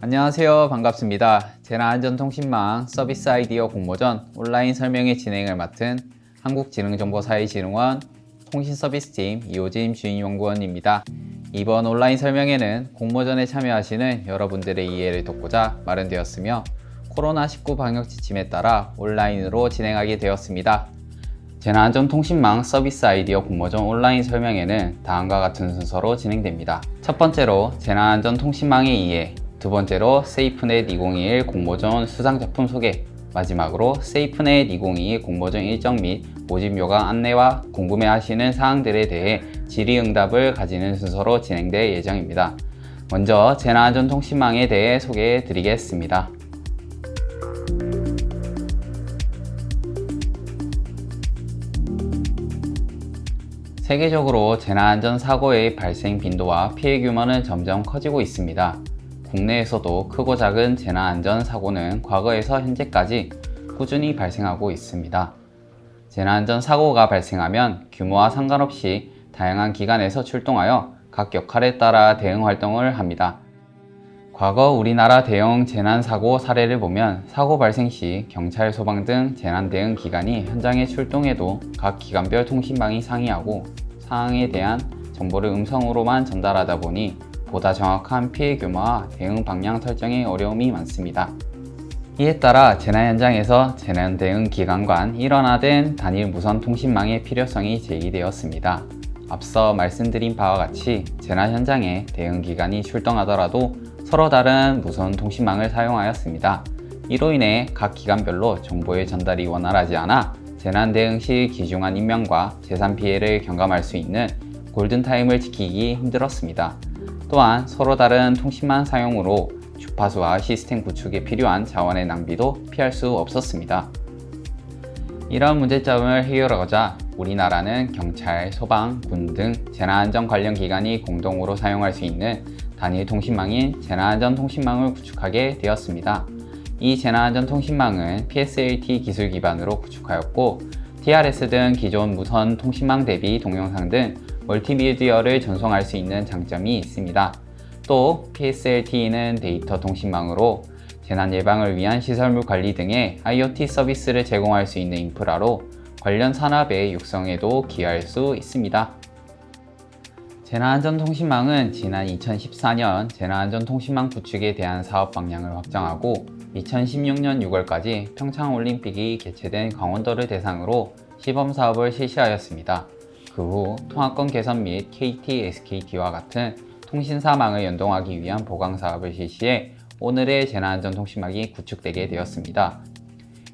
안녕하세요. 반갑습니다. 재난안전통신망 서비스 아이디어 공모전 온라인 설명회 진행을 맡은 한국지능정보사회진흥원 통신서비스팀 이호진 주임연구원입니다. 이번 온라인 설명회는 공모전에 참여하시는 여러분들의 이해를 돕고자 마련되었으며 코로나19 방역 지침에 따라 온라인으로 진행하게 되었습니다. 재난안전통신망 서비스 아이디어 공모전 온라인 설명회는 다음과 같은 순서로 진행됩니다. 첫 번째로 재난안전통신망의 이해, 두 번째로 세이프넷 2021 공모전 수상작품 소개, 마지막으로 세이프넷 2022 공모전 일정 및 모집 요강 안내와 궁금해하시는 사항들에 대해 질의응답을 가지는 순서로 진행될 예정입니다. 먼저 재난안전통신망에 대해 소개해 드리겠습니다. 세계적으로 재난안전사고의 발생 빈도와 피해 규모는 점점 커지고 있습니다. 국내에서도 크고 작은 재난안전사고는 과거에서 현재까지 꾸준히 발생하고 있습니다. 재난안전사고가 발생하면 규모와 상관없이 다양한 기관에서 출동하여 각 역할에 따라 대응 활동을 합니다. 과거 우리나라 대형 재난사고 사례를 보면 사고 발생 시 경찰, 소방 등 재난대응 기관이 현장에 출동해도 각 기관별 통신망이 상이하고 상황에 대한 정보를 음성으로만 전달하다 보니 보다 정확한 피해 규모와 대응 방향 설정에 어려움이 많습니다. 이에 따라 재난 현장에서 재난 대응 기관 간 일원화된 단일 무선 통신망의 필요성이 제기되었습니다. 앞서 말씀드린 바와 같이 재난 현장에 대응 기관이 출동하더라도 서로 다른 무선 통신망을 사용하였습니다. 이로 인해 각 기관별로 정보의 전달이 원활하지 않아 재난 대응 시 귀중한 인명과 재산 피해를 경감할 수 있는 골든타임을 지키기 힘들었습니다. 또한 서로 다른 통신망 사용으로 주파수와 시스템 구축에 필요한 자원의 낭비도 피할 수 없었습니다. 이런 문제점을 해결하고자 우리나라는 경찰, 소방, 군 등 재난안전 관련 기관이 공동으로 사용할 수 있는 단일 통신망인 재난안전통신망을 구축하게 되었습니다. 이 재난안전통신망은 PSLT 기술 기반으로 구축하였고 TRS 등 기존 무선 통신망 대비 동영상 등 멀티미디어를 전송할 수 있는 장점이 있습니다. 또 PSLT는 데이터 통신망으로 재난 예방을 위한 시설물 관리 등의 IoT 서비스를 제공할 수 있는 인프라로 관련 산업의 육성에도 기여할 수 있습니다. 재난안전통신망은 지난 2014년 재난안전통신망 구축에 대한 사업 방향을 확정하고 2016년 6월까지 평창올림픽이 개최된 강원도를 대상으로 시범사업을 실시하였습니다. 그 후 통화권 개선 및 KT, SKT와 같은 통신사망을 연동하기 위한 보강사업을 실시해 오늘의 재난안전통신망이 구축되게 되었습니다.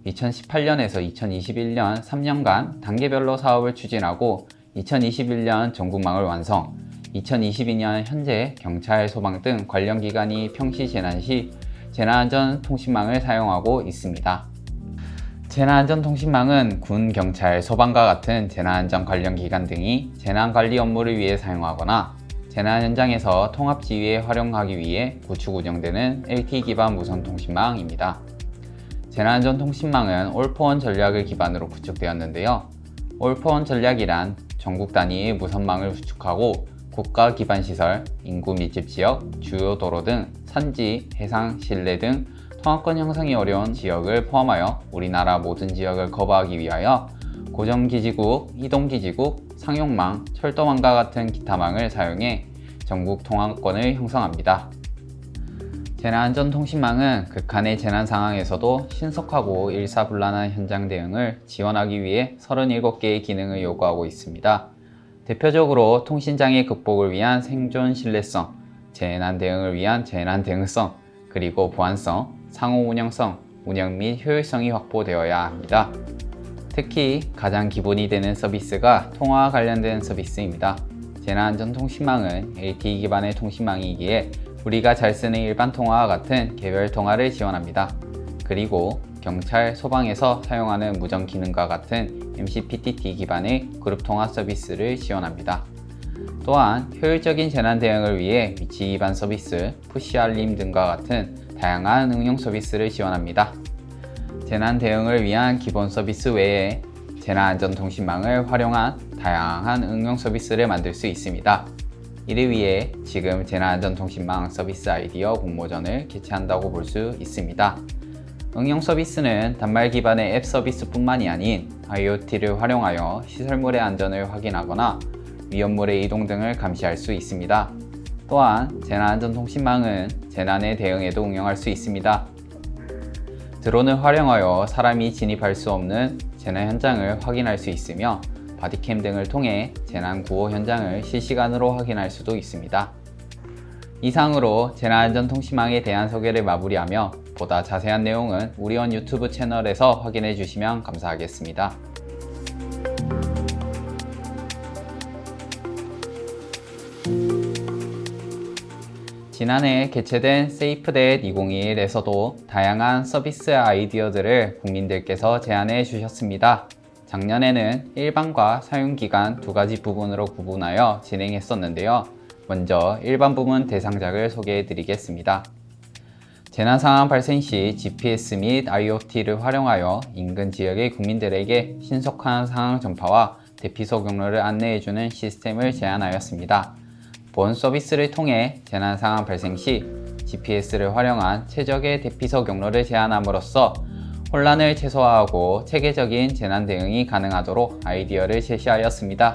2018년에서 2021년 3년간 단계별로 사업을 추진하고 2021년 전국망을 완성, 2022년 현재 경찰, 소방 등 관련 기관이 평시 재난 시 재난안전통신망을 사용하고 있습니다. 재난안전통신망은 군, 경찰, 소방과 같은 재난안전 관련 기관 등이 재난관리 업무를 위해 사용하거나 재난 현장에서 통합지휘에 활용하기 위해 구축 운영되는 LTE 기반 무선 통신망입니다. 재난안전통신망은 올포원 전략을 기반으로 구축되었는데요. 올포원 전략이란 전국 단위의 무선망을 구축하고 국가 기반 시설, 인구 밀집 지역, 주요 도로 등 산지, 해상, 실내 등 통합권 형성이 어려운 지역을 포함하여 우리나라 모든 지역을 커버하기 위하여 고정기지국, 이동기지국, 상용망, 철도망과 같은 기타망을 사용해 전국 통합권을 형성합니다. 재난안전통신망은 극한의 재난 상황에서도 신속하고 일사불란한 현장 대응을 지원하기 위해 37개의 기능을 요구하고 있습니다. 대표적으로 통신장애 극복을 위한 생존 신뢰성, 재난 대응을 위한 재난 대응성, 그리고 보안성, 상호 운영성, 운영 및 효율성이 확보되어야 합니다. 특히 가장 기본이 되는 서비스가 통화와 관련된 서비스입니다. 재난안전통신망은 LTE 기반의 통신망이기에 우리가 잘 쓰는 일반 통화와 같은 개별 통화를 지원합니다. 그리고 경찰, 소방에서 사용하는 무전 기능과 같은 MCPTT 기반의 그룹 통화 서비스를 지원합니다. 또한 효율적인 재난 대응을 위해 위치 기반 서비스, 푸시 알림 등과 같은 다양한 응용 서비스를 지원합니다. 재난 대응을 위한 기본 서비스 외에 재난안전통신망을 활용한 다양한 응용 서비스를 만들 수 있습니다. 이를 위해 지금 재난안전통신망 서비스 아이디어 공모전을 개최한다고 볼 수 있습니다. 응용 서비스는 단말 기반의 앱 서비스뿐만이 아닌 IoT를 활용하여 시설물의 안전을 확인하거나 위험물의 이동 등을 감시할 수 있습니다. 또한 재난안전통신망은 재난에 대응에도 응용할 수 있습니다. 드론을 활용하여 사람이 진입할 수 없는 재난 현장을 확인할 수 있으며 바디캠 등을 통해 재난 구호 현장을 실시간으로 확인할 수도 있습니다. 이상으로 재난안전통신망에 대한 소개를 마무리하며 보다 자세한 내용은 우리원 유튜브 채널에서 확인해 주시면 감사하겠습니다. 지난해 개최된 세이프댓 2021에서도 다양한 서비스 아이디어들을 국민들께서 제안해 주셨습니다. 작년에는 일반과 사용기간 두 가지 부분으로 구분하여 진행했었는데요. 먼저 일반 부문 대상작을 소개해 드리겠습니다. 재난 상황 발생 시 GPS 및 IoT를 활용하여 인근 지역의 국민들에게 신속한 상황 전파와 대피소 경로를 안내해주는 시스템을 제안하였습니다. 본 서비스를 통해 재난 상황 발생 시 GPS를 활용한 최적의 대피소 경로를 제안함으로써 혼란을 최소화하고 체계적인 재난 대응이 가능하도록 아이디어를 제시하였습니다.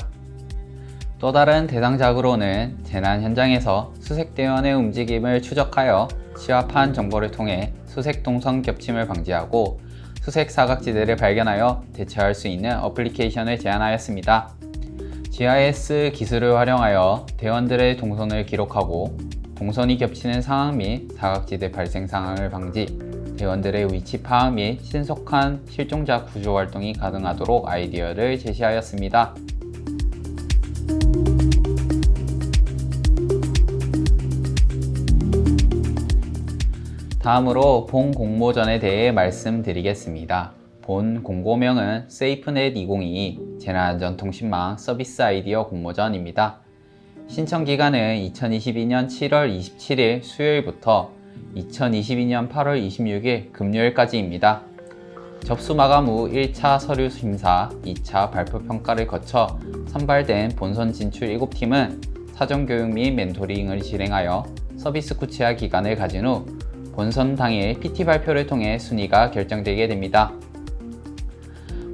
또 다른 대상작으로는 재난 현장에서 수색대원의 움직임을 추적하여 시화판 정보를 통해 수색 동선 겹침을 방지하고 수색 사각지대를 발견하여 대처할 수 있는 어플리케이션을 제안하였습니다. GIS 기술을 활용하여 대원들의 동선을 기록하고 동선이 겹치는 상황 및 사각지대 발생 상황을 방지, 대원들의 위치 파악 및 신속한 실종자 구조 활동이 가능하도록 아이디어를 제시하였습니다. 다음으로 본 공모전에 대해 말씀드리겠습니다. 본 공고명은 세이프넷 2022 재난안전통신망 서비스 아이디어 공모전입니다. 신청 기간은 2022년 7월 27일 수요일부터 2022년 8월 26일 금요일까지입니다. 접수 마감 후 1차 서류 심사, 2차 발표 평가를 거쳐 선발된 본선 진출 7팀은 사전교육 및 멘토링을 진행하여 서비스 구체화 기간을 가진 후 본선 당일 PT 발표를 통해 순위가 결정되게 됩니다.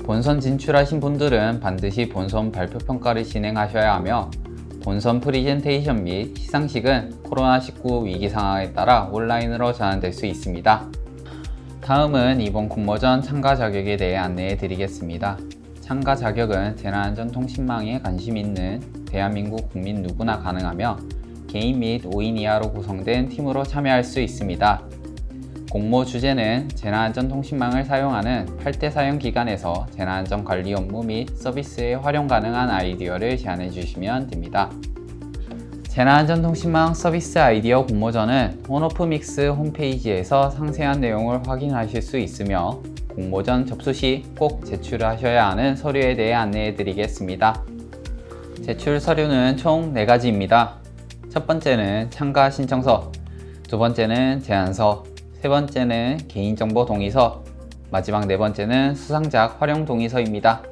본선 진출하신 분들은 반드시 본선 발표 평가를 진행하셔야 하며 본선 프리젠테이션 및 시상식은 코로나19 위기 상황에 따라 온라인으로 전환될 수 있습니다. 다음은 이번 공모전 참가 자격에 대해 안내해 드리겠습니다. 참가 자격은 재난안전통신망에 관심 있는 대한민국 국민 누구나 가능하며 개인 및 5인 이하로 구성된 팀으로 참여할 수 있습니다. 공모 주제는 재난안전통신망을 사용하는 8대 사용기관에서 재난안전관리 업무 및 서비스에 활용 가능한 아이디어를 제안해 주시면 됩니다. 재난안전통신망 서비스 아이디어 공모전은 온오프믹스 홈페이지에서 상세한 내용을 확인하실 수 있으며 공모전 접수 시 꼭 제출하셔야 하는 서류에 대해 안내해 드리겠습니다. 제출 서류는 총 4가지입니다. 첫 번째는 참가 신청서, 두 번째는 제안서, 세 번째는 개인정보 동의서, 마지막 네 번째는 수상작 활용 동의서입니다.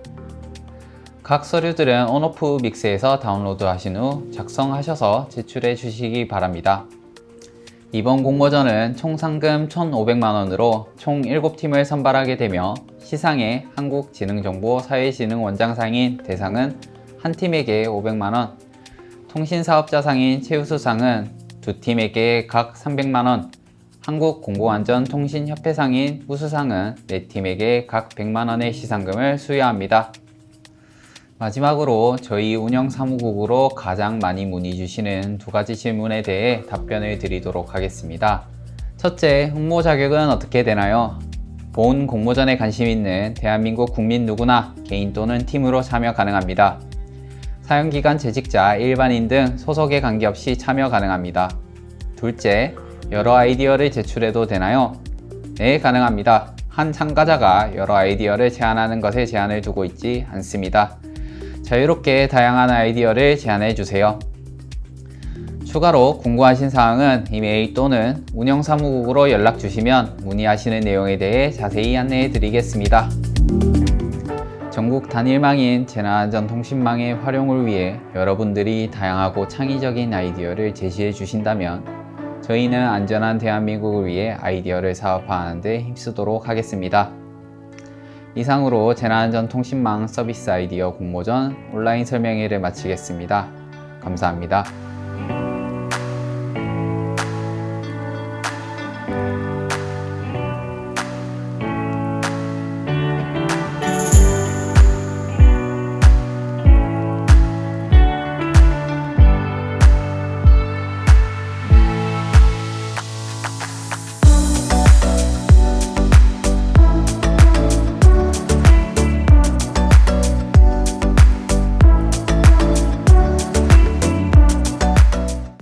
각 서류들은 온오프 믹스에서 다운로드 하신 후 작성하셔서 제출해 주시기 바랍니다. 이번 공모전은 총 상금 1,500만원으로 총 7팀을 선발하게 되며 시상에 한국지능정보사회진흥원장상인 대상은 한 팀에게 500만원, 통신사업자상인 최우수상은 두 팀에게 각 300만원, 한국공공안전통신협회상인 우수상은 4팀에게 각 100만원의 시상금을 수여합니다. 마지막으로 저희 운영사무국으로 가장 많이 문의 주시는 2가지 질문에 대해 답변을 드리도록 하겠습니다. 첫째, 응모 자격은 어떻게 되나요? 본 공모전에 관심 있는 대한민국 국민 누구나 개인 또는 팀으로 참여 가능합니다. 사용기관 재직자, 일반인 등 소속에 관계없이 참여 가능합니다. 둘째, 여러 아이디어를 제출해도 되나요? 네, 가능합니다. 한 참가자가 여러 아이디어를 제안하는 것에 제한을 두고 있지 않습니다. 자유롭게 다양한 아이디어를 제안해 주세요. 추가로 궁금하신 사항은 이메일 또는 운영사무국으로 연락 주시면 문의하시는 내용에 대해 자세히 안내해 드리겠습니다. 전국 단일망인 재난안전통신망의 활용을 위해 여러분들이 다양하고 창의적인 아이디어를 제시해 주신다면 저희는 안전한 대한민국을 위해 아이디어를 사업화하는 데 힘쓰도록 하겠습니다. 이상으로 재난안전통신망 서비스 아이디어 공모전 온라인 설명회를 마치겠습니다. 감사합니다.